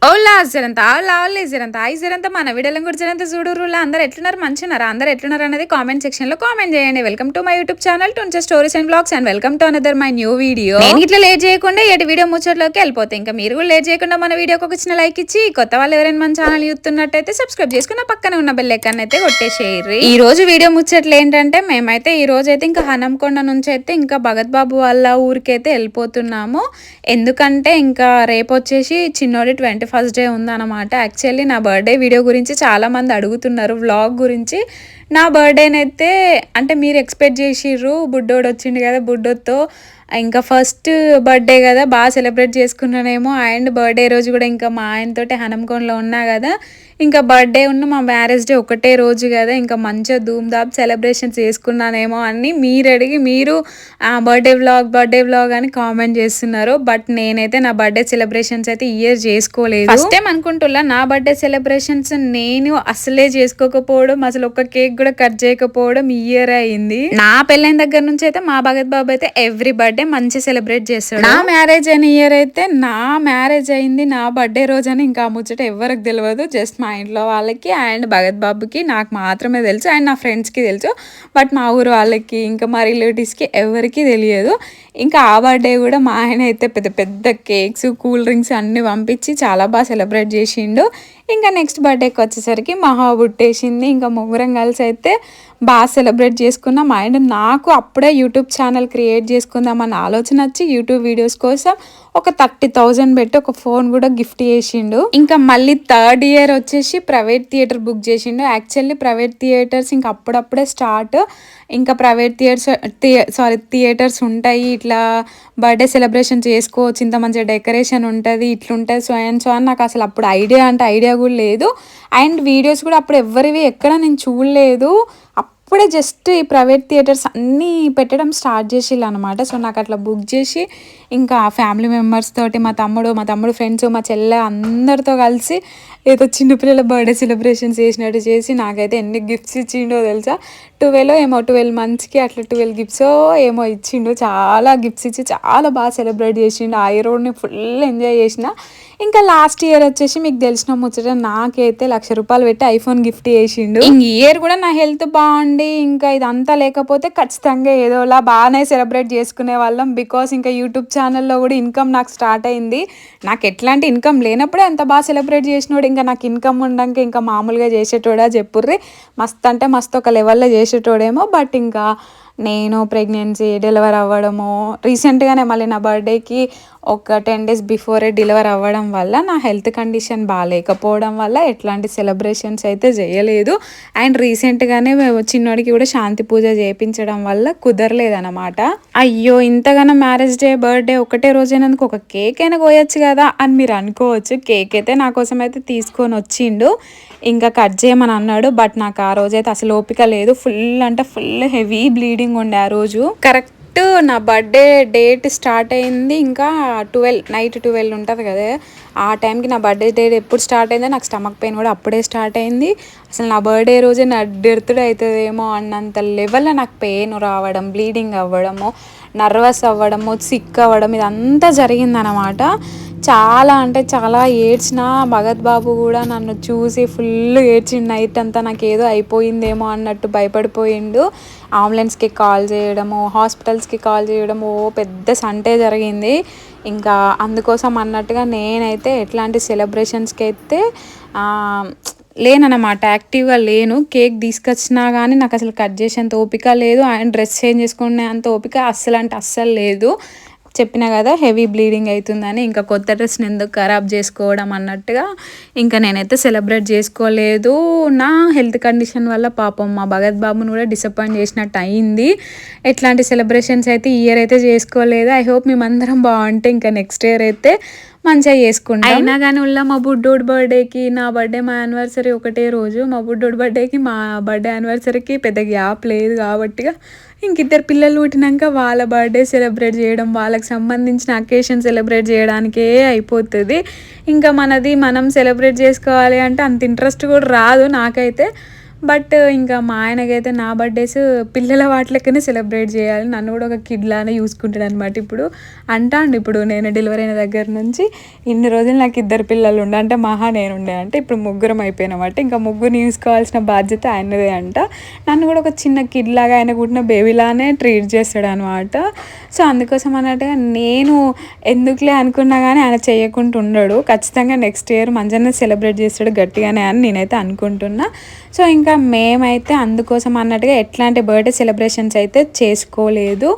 ఓలా జరంత ఆవులా ఆవులే జరంత ఆయి జరంత మన వీడియోలను కూడా జరంత చూడురులా అందరు ఎట్లున్నారు మంచిన్నారా అందరు ఎట్లున్నారు అనేది కామెంట్ సెక్షన్ లో కామెంట్ చేయండి. Welcome to my YouTube channel టుంచే stories and blogs and welcome to another my new video. నేను ఇట్లా లేట్ చేయకుండా ఎటు వీడియో ముచ్చట్లోకి వెళ్ళిపోతే ఇంకా మీరు కూడా లేట్ చేయకుండా మన వీడియోకి ఒక చిన్న లైక్ ఇచ్చి కొత్త వాళ్ళు ఎవరైనా మన ఛానల్ చూస్తున్నట్టయితే సబ్స్క్రైబ్ చేసుకున్న పక్కనే ఉన్న బెల్ ఐకాన్ అయితే కొట్టేసేయండి. ఈ రోజు వీడియో ముచ్చట్లు ఏంటంటే మేమైతే ఈ రోజు అయితే ఇంకా హనంకొండ నుంచి అయితే ఇంకా భగత్ బాబు వాళ్ళ ఊరికైతే వెళ్ళిపోతున్నాము. ఎందుకంటే ఇంకా రేపు వచ్చేసి చిన్నోడి 21st డే ఉందన్నమాట. యాక్చువల్లీ నా బర్త్డే వీడియో గురించి చాలామంది అడుగుతున్నారు, వ్లాగ్ గురించి. నా బర్త్డేనైతే అంటే మీరు ఎక్స్పెక్ట్ చేసిర్రు బుడ్డోడు వచ్చిండు కదా, బుడ్డోతో ఇంకా ఫస్ట్ బర్త్డే కదా బాగా సెలబ్రేట్ చేసుకున్నానేమో. అండ్ బర్త్డే రోజు కూడా ఇంకా మా ఆయనతోటి హనంకొండలో ఉన్నా కదా, ఇంకా బర్త్డే ఉన్న మా మ్యారేజ్ డే ఒకటే రోజు కదా, ఇంకా మంచిగా ధూమ్ధామ్ సెలబ్రేషన్స్ చేసుకున్నానేమో అని మీరు అడిగి మీరు బర్త్డే వ్లాగ్ అని కామెంట్ చేస్తున్నారు. బట్ నేనైతే నా బర్త్డే సెలబ్రేషన్స్ అయితే ఇయర్ చేసుకోలేదు. ఫస్ట్ టైం అనుకుంటున్నా నా బర్త్డే సెలబ్రేషన్స్ నేను అసలే చేసుకోకపోవడం, అసలు ఒక కేక్ కూడా కట్ చేయకపోవడం ఇయర్ అయింది. నా పెళ్ళైన దగ్గర నుంచి అయితే మా భగత్ బాబు అయితే ఎవ్రీ బర్త్డే మంచి సెలబ్రేట్ చేస్తాడు. నా మ్యారేజ్ అయిన ఇయర్ అయితే నా మ్యారేజ్ అయింది నా బర్త్డే రోజు అని ఇంకా ముచ్చట ఎవరికి తెలియదు. జస్ట్ మా ఇంట్లో వాళ్ళకి అండ్ భగత్ బాబుకి నాకు మాత్రమే తెలుసు అండ్ నా ఫ్రెండ్స్కి తెలుసు. బట్ మా ఊరు వాళ్ళకి ఇంకా మా రిలేటివ్స్కి ఎవరికి తెలియదు. ఇంకా ఆ బర్త్డే కూడా మా ఆయన అయితే పెద్ద పెద్ద కేక్స్ కూల్ డ్రింక్స్ అన్నీ పంపించి చాలా బాగా సెలబ్రేట్ చేసిండు. ఇంకా నెక్స్ట్ బర్త్డేకి వచ్చేసరికి మహా పుట్టేసింది. ఇంకా ముగ్గురం కలిసి అయితే బాగా సెలబ్రేట్ చేసుకున్నాం. అండ్ నాకు అప్పుడే యూట్యూబ్ ఛానల్ క్రియేట్ చేసుకుందామన్న ఆలోచన వచ్చి యూట్యూబ్ వీడియోస్ కోసం ఒక 30,000 పెట్టి ఒక ఫోన్ కూడా గిఫ్ట్ చేసిండు. ఇంకా మళ్ళీ థర్డ్ ఇయర్ వచ్చేసి ప్రైవేట్ థియేటర్ బుక్ చేసిండు. యాక్చువల్లీ ప్రైవేట్ థియేటర్స్ ఇంకా అప్పుడప్పుడే స్టార్ట్. ఇంకా ప్రైవేట్ థియేటర్స్ ఉంటాయి, ఇట్లా బర్త్డే సెలబ్రేషన్ చేసుకోవచ్చు, ఇంత మంచిగా డెకరేషన్ ఉంటుంది, ఇట్లుంటుంది, సో అని నాకు అసలు అప్పుడు ఐడియా కూడా లేదు. అండ్ వీడియోస్ కూడా అప్పుడు ఎవరివి ఎక్కడ నేను చూడలేదు. అప్పుడే జస్ట్ ఈ ప్రైవేట్ థియేటర్స్ అన్నీ పెట్టడం స్టార్ట్ చేసిళ్ళు అనమాట. సో నాకు అట్లా బుక్ చేసి ఇంకా ఫ్యామిలీ మెంబర్స్ తోటి మా తమ్ముడు ఫ్రెండ్స్ మా చెల్లె అందరితో కలిసి ఏదో చిన్నపిల్లల బర్త్డే సెలబ్రేషన్స్ చేసినట్టు చేసి నాకైతే ఎన్ని గిఫ్ట్స్ ఇచ్చిండో తెలుసా. 12 మంత్స్కి అట్లా 12 గిఫ్ట్స్ ఏమో ఇచ్చిండు. చాలా గిఫ్ట్స్ ఇచ్చి చాలా బాగా సెలబ్రేట్ చేసిండు. ఆ ఇయర్ని ఫుల్ ఎంజాయ్ చేసిన. ఇంకా లాస్ట్ ఇయర్ వచ్చేసి మీకు తెలిసిన ముచ్చట నాకైతే ₹1,00,000 పెట్టి ఐఫోన్ గిఫ్ట్ చేసిండు. ఇంక ఈ ఇయర్ కూడా నా హెల్త్ బాగుండి ఇంకా ఇదంతా లేకపోతే ఖచ్చితంగా ఏదోలా బాగానే సెలబ్రేట్ చేసుకునే వాళ్ళం. బికాస్ ఇంకా యూట్యూబ్ ఛానల్లో కూడా ఇన్కమ్ నాకు స్టార్ట్ అయింది. నాకు ఎట్లాంటి ఇన్కమ్ లేనప్పుడే అంత బాగా సెలబ్రేట్ చేసినోడు ఇంకా నాకు ఇన్కమ్ ఉండక ఇంకా మామూలుగా చేసేటోడా చెప్పుర్రి. మస్తు అంటే మస్తు ఒక లెవెల్లో చేసేటోడేమో. బట్ ఇంకా నేను ప్రెగ్నెన్సీ డెలివర్ అవ్వడము రీసెంట్గానే మళ్ళీ నా బర్త్డేకి ఒక 10 days బిఫోరే డెలివర్ అవ్వడం వల్ల నా హెల్త్ కండిషన్ బాగాలేకపోవడం వల్ల ఎట్లాంటి సెలబ్రేషన్స్ అయితే చేయలేదు. అండ్ రీసెంట్గానే చిన్నోడికి కూడా శాంతి పూజ చేయించడం వల్ల కుదరలేదన్నమాట. అయ్యో ఇంతగానో మ్యారేజ్ డే బర్త్డే ఒకటే రోజైనందుకు ఒక కేక్ అయినా కోయొచ్చు కదా అని మీరు అనుకోవచ్చు. కేక్ అయితే నా కోసం అయితే తీసుకొని వచ్చిండు, ఇంకా కట్ చేయమని అన్నాడు. బట్ నాకు ఆ రోజైతే అసలు ఓపిక లేదు. ఫుల్ హెవీ బ్లీడింగ్ ఉండే ఆ రోజు. కరెక్ట్ నా బర్త్డే డేట్ స్టార్ట్ అయింది ఇంకా నైట్ 12 ఉంటుంది కదా, ఆ టైంకి నా బర్త్డే డేట్ ఎప్పుడు స్టార్ట్ అయిందో నాకు స్టమక్ పెయిన్ కూడా అప్పుడే స్టార్ట్ అయింది. అసలు నా బర్త్డే రోజే నా డెర్తుడు అవుతుందేమో అన్నంత లెవెల్లో నాకు పెయిన్ రావడం, బ్లీడింగ్ అవ్వడము, నర్వస్ అవ్వడము, సిక్ అవ్వడం ఇదంతా జరిగిందనమాట. చాలా అంటే చాలా ఏడ్చిన. భగత్ బాబు కూడా నన్ను చూసి ఫుల్ ఏడ్చిండు. నైట్ అంతా నాకు ఏదో అయిపోయిందేమో అన్నట్టు భయపడిపోయిండు. అంబులెన్స్కి కాల్ చేయడము, హాస్పిటల్స్కి కాల్ చేయడము, పెద్ద సంటే జరిగింది. ఇంకా అందుకోసం అన్నట్టుగా నేనైతే ఎట్లాంటి సెలబ్రేషన్స్కి అయితే లేనన్నమాట, యాక్టివ్గా లేను. కేక్ తీసుకొచ్చినా కానీ నాకు అసలు కట్ చేసేంత ఓపిక లేదు. అండ్ డ్రెస్ చేంజ్ చేసుకునే అంత ఓపిక అస్సలు లేదు. చెప్పినా కదా హెవీ బ్లీడింగ్ అవుతుందని, ఇంకా కొత్త డ్రెస్ని ఎందుకు ఖరాబ్ చేసుకోవడం అన్నట్టుగా ఇంకా నేనైతే సెలబ్రేట్ చేసుకోలేదు. నా హెల్త్ కండిషన్ వల్ల పాపం మా భగత్ బాబుని కూడా డిసప్పాయింట్ చేసినట్టు అయింది. ఎట్లాంటి సెలబ్రేషన్స్ అయితే ఈ ఇయర్ అయితే చేసుకోలేదు. ఐ హోప్ మేమందరం బాగుంటే ఇంకా నెక్స్ట్ ఇయర్ అయితే మంచిగా చేసుకుంటాం. అయినా కానీ మా బుడ్డోడి బర్త్డేకి నా బర్త్డే మా యానివర్సరీ ఒకటే రోజు. మా బుడ్డోడి బర్త్డేకి మా బర్త్డే యానివర్సరీకి పెద్ద గ్యాప్ లేదు కాబట్టిగా ఇంకిద్దరు పిల్లలు పుట్టినాక వాళ్ళ బర్త్డే సెలబ్రేట్ చేయడం, వాళ్ళకి సంబంధించిన అకేషన్ సెలబ్రేట్ చేయడానికే అయిపోతుంది. ఇంకా మనం సెలబ్రేట్ చేసుకోవాలి అంటే అంత ఇంట్రెస్ట్ కూడా రాదు నాకైతే. బట్ ఇంకా మా ఆయనకైతే నా బర్త్డేస్ పిల్లల వాటిలకనే సెలబ్రేట్ చేయాలి, నన్ను కూడా ఒక కిడ్ లానే చూసుకుంటాడు అనమాట. ఇప్పుడు నేను డెలివరీ అయిన దగ్గర నుంచి ఇన్ని రోజులు నాకు 2 పిల్లలు ఉండే, అంటే మహా నేను ఉండే, అంటే ఇప్పుడు ముగ్గురం అయిపోయినామంట. ఇంకా ముగ్గురిని చూసుకోవాల్సిన బాధ్యత ఆయనదే అంట. నన్ను కూడా ఒక చిన్న కిడ్ లాగా, ఆయన కూడా బేబీలానే ట్రీట్ చేస్తాడు అనమాట. సో అందుకోసం అన్నట్టుగా నేను ఎందుకులే అనుకున్నా కానీ ఆయన చేయకుండా ఉండడు. ఖచ్చితంగా నెక్స్ట్ ఇయర్ మంచిగానే సెలబ్రేట్ చేస్తాడు గట్టిగానే అని నేనైతే అనుకుంటున్నా. సో ఇంకా మేమైతే అందుకోసం అన్నట్టుగా ఎట్లాంటి బర్త్డే సెలబ్రేషన్స్ అయితే చేసుకోలేదు.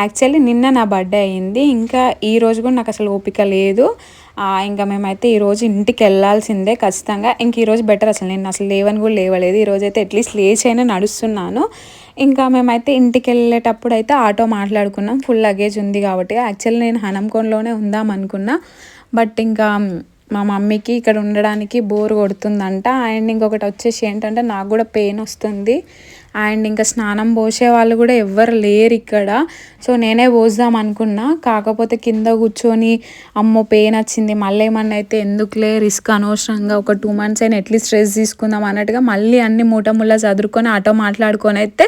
యాక్చువల్లీ నిన్న నా బర్త్డే అయ్యింది, ఇంకా ఈరోజు కూడా నాకు అసలు ఓపిక లేదు. ఇంకా మేమైతే ఈరోజు ఇంటికి వెళ్ళాల్సిందే ఖచ్చితంగా. ఇంక ఈరోజు బెటర్, అసలు నేను అసలు లేవని కూడా లేవలేదు. ఈరోజు అయితే అట్లీస్ట్ లేచి అయినా నడుస్తున్నాను. ఇంకా మేమైతే ఇంటికి వెళ్ళేటప్పుడు అయితే ఆటో మాట్లాడుకున్నాం, ఫుల్ లగేజ్ ఉంది కాబట్టి. యాక్చువల్లీ నేను హనంకొండలోనే ఉందాం అనుకున్నా, బట్ ఇంకా మా మమ్మీకి ఇక్కడ ఉండడానికి బోర్ కొడుతుందంట. అండ్ ఇంకొకటి వచ్చేసి ఏంటంటే నాకు కూడా పెయిన్ వస్తుంది, అండ్ ఇంకా స్నానం పోసే వాళ్ళు కూడా ఎవ్వరు లేరు ఇక్కడ. సో నేనే పోద్దాం అనుకున్నా, కాకపోతే కింద కూర్చొని అమ్మో పెయిన్ వచ్చింది, మళ్ళీ ఏమన్నా అయితే ఎందుకులే రిస్క్, అనవసరంగా ఒక 2 months అయినా అట్లీస్ట్ స్ట్రెస్ తీసుకుందాం అన్నట్టుగా మళ్ళీ అన్ని మూటముళ్ళ చదురుకొని ఆటో మాట్లాడుకొని అయితే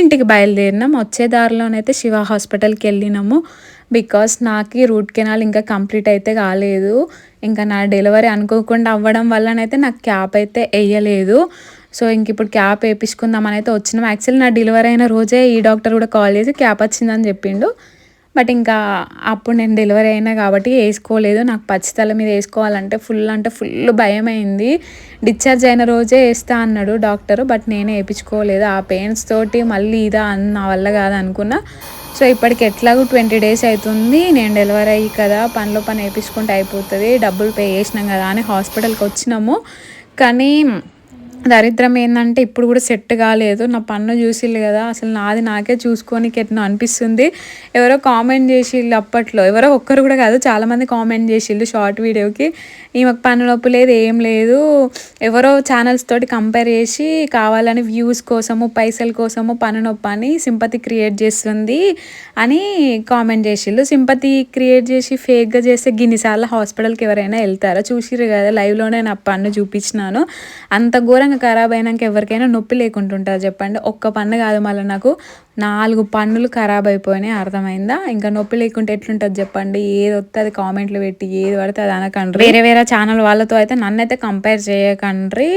ఇంటికి బయలుదేరినాం. వచ్చే దారిలోనైతే శివ హాస్పిటల్కి వెళ్ళినాము, బికాస్ నాకు రూట్ కెనాల్ ఇంకా కంప్లీట్ అయితే కాలేదు. ఇంకా నా డెలివరీ అనుకోకుండా అవ్వడం వల్లనైతే నాకు క్యాప్ అయితే వేయలేదు. సో ఇంక ఇప్పుడు క్యాప్ వేయించుకుందామని అయితే వచ్చినాం. యాక్చువల్లీ నా డెలివరీ అయిన రోజే ఈ డాక్టర్ కూడా కాల్ చేసి క్యాప్ వచ్చిందని చెప్పిండు, బట్ ఇంకా అప్పుడు నేను డెలివరీ అయినా కాబట్టి వేసుకోలేదు. నాకు పచ్చితల మీద వేసుకోవాలంటే ఫుల్ భయం అయింది. డిశ్చార్జ్ అయిన రోజే వేస్తా అన్నాడు డాక్టర్, బట్ నేనే వేయించుకోలేదు. ఆ పెయిన్స్ తోటి మళ్ళీ ఇదా నా వల్ల కాదు అనుకున్నా. సో ఇప్పటికి ఎట్లాగో 20 days అవుతుంది నేను డెలివరీ అయ్యి కదా, పనిలో పని వేయించుకుంటే అయిపోతుంది, డబ్బులు పే చేసినాం కదా అని హాస్పిటల్కి వచ్చినాము. కానీ దరిద్రం ఏంటంటే ఇప్పుడు కూడా సెట్ కాలేదు. నా పన్ను చూసిల్లు కదా, అసలు నాది నాకే చూసుకోనికి ఎట్లా అనిపిస్తుంది. ఎవరో కామెంట్ చేసిళ్ళు అప్పట్లో, ఎవరో ఒక్కరు కూడా కాదు చాలామంది కామెంట్ చేసిళ్ళు షార్ట్ వీడియోకి, ఈమెకు పన్ను నొప్పి లేదు ఏం లేదు, ఎవరో ఛానల్స్ తోటి కంపేర్ చేసి కావాలని వ్యూస్ కోసము పైసల కోసము పన్ను నొప్పి అని సింపతి క్రియేట్ చేస్తుంది అని కామెంట్ చేసిళ్ళు. సింపతి క్రియేట్ చేసి ఫేక్గా చేస్తే గిన్నిసార్లు హాస్పిటల్కి ఎవరైనా వెళ్తారా? చూసిర్రు కదా లైవ్లోనే నా పన్ను చూపించినాను. అంత ఘోరంగా ఖరాబ్ అయినాక ఎవరికైనా నొప్పి లేకుంటుంటుంది చెప్పండి? ఒక్క పన్ను కాదు, మళ్ళీ నాకు 4 పన్నులు ఖరాబ్ అయిపోయినాయి, అర్థమైందా? ఇంకా నొప్పి లేకుంటే ఎట్లుంటుంది చెప్పండి? ఏది వస్తే అది కామెంట్లు పెట్టి ఏది పడితే అది అనకండ్రి. వేరే ఛానల్ వాళ్ళతో అయితే నన్నైతే కంపేర్ చేయకండ్రి.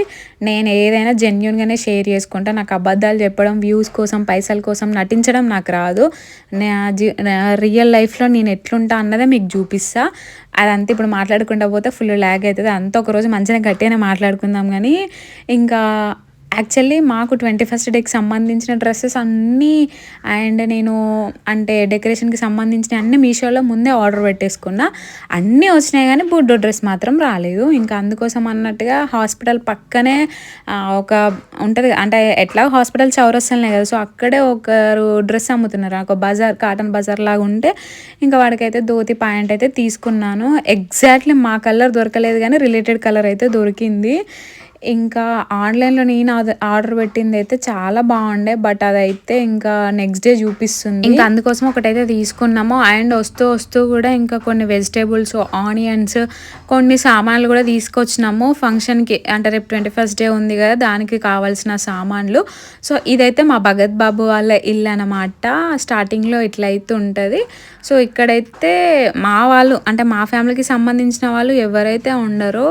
నేను ఏదైనా జెన్యున్గానే షేర్ చేసుకుంటా. నాకు అబద్ధాలు చెప్పడం, వ్యూస్ కోసం పైసల కోసం నటించడం నాకు రాదు. రియల్ లైఫ్లో నేను ఎట్లుంటా అన్నదే మీకు చూపిస్తా. అదంతా ఇప్పుడు మాట్లాడుకుంటా పోతే ఫుల్ ల్యాగ్ అవుతుంది. అంతా ఒకరోజు మంచిగా గట్టిగానే మాట్లాడుకుందాం. కానీ ఇంకా యాక్చువల్లీ మాకు 21st డేకి సంబంధించిన డ్రెస్సెస్ అన్నీ, అండ్ నేను అంటే డెకరేషన్కి సంబంధించిన అన్నీ మీషోలో ముందే ఆర్డర్ పెట్టేసుకున్నా. అన్నీ వచ్చినాయి కానీ బుడ్డో డ్రెస్ మాత్రం రాలేదు. ఇంకా అందుకోసం అన్నట్టుగా హాస్పిటల్ పక్కనే ఒక ఉంటుంది, అంటే ఎట్లా హాస్పిటల్ చౌరస్తానే కదా, సో అక్కడే ఒకరు డ్రెస్ అమ్ముతున్నారు, ఒక బజార్, కాటన్ బజార్ లాగా ఉంటే ఇంకా వాడికైతే ధోతి ప్యాంట్ అయితే తీసుకున్నాను. ఎగ్జాక్ట్లీ మా కలర్ దొరకలేదు కానీ రిలేటెడ్ కలర్ అయితే దొరికింది. ఇంకా ఆన్లైన్లో నేను ఆర్డర్ పెట్టింది అయితే చాలా బాగుండే, బట్ అదైతే ఇంకా నెక్స్ట్ డే చూపిస్తుంది. ఇంకా అందుకోసం ఒకటైతే తీసుకున్నాము. అండ్ వస్తూ కూడా ఇంకా కొన్ని వెజిటేబుల్స్, ఆనియన్స్, కొన్ని సామాన్లు కూడా తీసుకొచ్చినాము ఫంక్షన్కి. అంటే రేపు 21st డే ఉంది కదా, దానికి కావాల్సిన సామాన్లు. సో ఇదైతే మా భగత్ బాబు వాళ్ళ ఇల్లు అనమాట. స్టార్టింగ్లో ఇట్లయితే ఉంటుంది. సో ఇక్కడైతే మా వాళ్ళు, అంటే మా ఫ్యామిలీకి సంబంధించిన వాళ్ళు ఎవరైతే ఉండరో,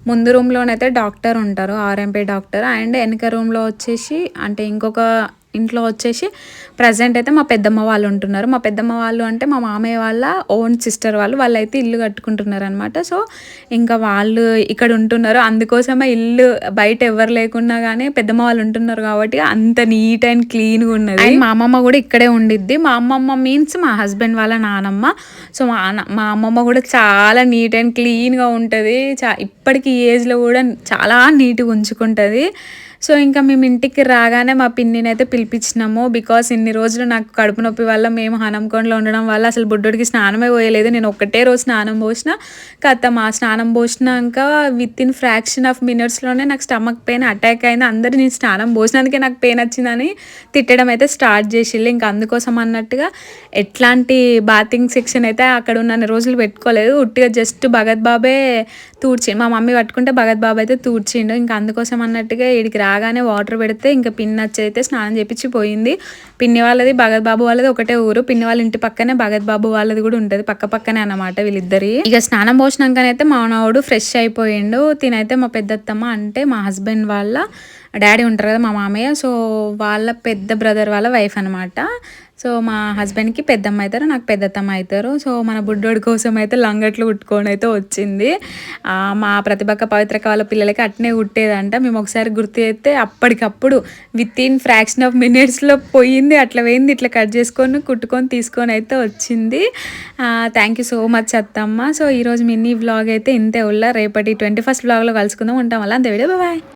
ముందు రూమ్లోనైతే డాక్టర్ ఉంటారు, ఆర్ఎంపీ డాక్టర్. అండ్ వెనక రూమ్లో వచ్చేసి, అంటే ఇంకొక ఇంట్లో వచ్చేసి ప్రజెంట్ అయితే మా పెద్దమ్మ వాళ్ళు ఉంటున్నారు. మా పెద్దమ్మ వాళ్ళు అంటే మా మామయ్య వాళ్ళ ఓన్ సిస్టర్ వాళ్ళు అయితే ఇల్లు కట్టుకుంటున్నారు అనమాట. సో ఇంకా వాళ్ళు ఇక్కడ ఉంటున్నారు. అందుకోసమే ఇల్లు బయట ఎవరు లేకున్నా కానీ పెద్దమ్మ వాళ్ళు ఉంటున్నారు కాబట్టి అంత నీట్ అండ్ క్లీన్గా ఉన్నది. మా అమ్మమ్మ కూడా ఇక్కడే ఉండిద్ది. మా అమ్మమ్మ మీన్స్ మా హస్బెండ్ వాళ్ళ నానమ్మ. సో మా అమ్మమ్మ కూడా చాలా నీట్ అండ్ క్లీన్గా ఉంటుంది. ఇప్పటికీ ఈ ఏజ్లో కూడా చాలా నీట్గా ఉంచుకుంటుంది. సో ఇంకా మేము ఇంటికి రాగానే మా పిన్నిని అయితే పిలిపించినాము. బికాస్ ఇన్ని రోజులు నాకు కడుపు నొప్పి వల్ల మేము హనంకొండలో ఉండడం వల్ల అసలు బుడ్డోడికి స్నానమే పోయలేదు. నేను ఒక్కటే రోజు స్నానం పోసిన, ఖతం ఆ స్నానం పోసినాక విత్ ఇన్ ఫ్రాక్షన్ ఆఫ్ మినిట్స్లోనే నాకు స్టమక్ పెయిన్ అటాక్ అయింది. అందరు నేను స్నానం పోసినందుకే నాకు పెయిన్ వచ్చిందని తిట్టడం అయితే స్టార్ట్ చేసిళ్ళు. ఇంకా అందుకోసం అన్నట్టుగా ఎట్లాంటి బాతింగ్ సెక్షన్ అయితే అక్కడ ఉన్న రోజులు పెట్టుకోలేదు. ఉట్టిగా జస్ట్ భగత్ బాబే తూడ్చిండు. మా మమ్మీ పట్టుకుంటే భగత్ బాబు అయితే తూడ్చిండు. ఇంకా అందుకోసం అన్నట్టుగా వీడికి రాగానే వాటర్ పెడితే ఇంకా పిన్ని వచ్చి అయితే స్నానం చేపించి పోయింది. పిన్ని వాళ్ళది భగత్ బాబు వాళ్ళది ఒకటే ఊరు. పిన్ని వాళ్ళ ఇంటి పక్కనే భగత్ బాబు వాళ్ళది కూడా ఉంటుంది, పక్క పక్కనే అన్నమాట వీళ్ళిద్దరి. ఇక స్నానం పోసినాకనైతే మా మనవడు ఫ్రెష్ అయిపోయిండు. తినైతే మా పెద్దత్తమ్మ అంటే మా హస్బెండ్ వాళ్ళ డాడీ ఉంటారు కదా మా మామయ్య, సో వాళ్ళ పెద్ద బ్రదర్ వాళ్ళ వైఫ్ అనమాట. సో మా హస్బెండ్కి పెద్దమ్మ అవుతారు, నాకు పెద్దత్తమ్మ అవుతారు. సో మన బుడ్డోడి కోసం అయితే లంగట్లు కుట్టుకొని అయితే వచ్చింది. మా ప్రతిభక్క పవిత్రక వాళ్ళ పిల్లలకి అట్నే కుట్టేదంట. మేము ఒకసారి గుర్తు చేస్తే అప్పటికప్పుడు విత్ ఇన్ ఫ్రాక్షన్ ఆఫ్ మినిట్స్లో పోయింది, అట్లా పోయింది, ఇట్లా కట్ చేసుకొని కుట్టుకొని తీసుకొని అయితే వచ్చింది. థ్యాంక్ యూ సో మచ్ అత్తమ్మ. సో ఈరోజు మినీ వ్లాగ్ అయితే ఇంతే ఉల్లా. రేపటి 21st వ్లాగ్లో కలుసుకుందాం. ఉంటాం వల్ల అంతే. Video bye.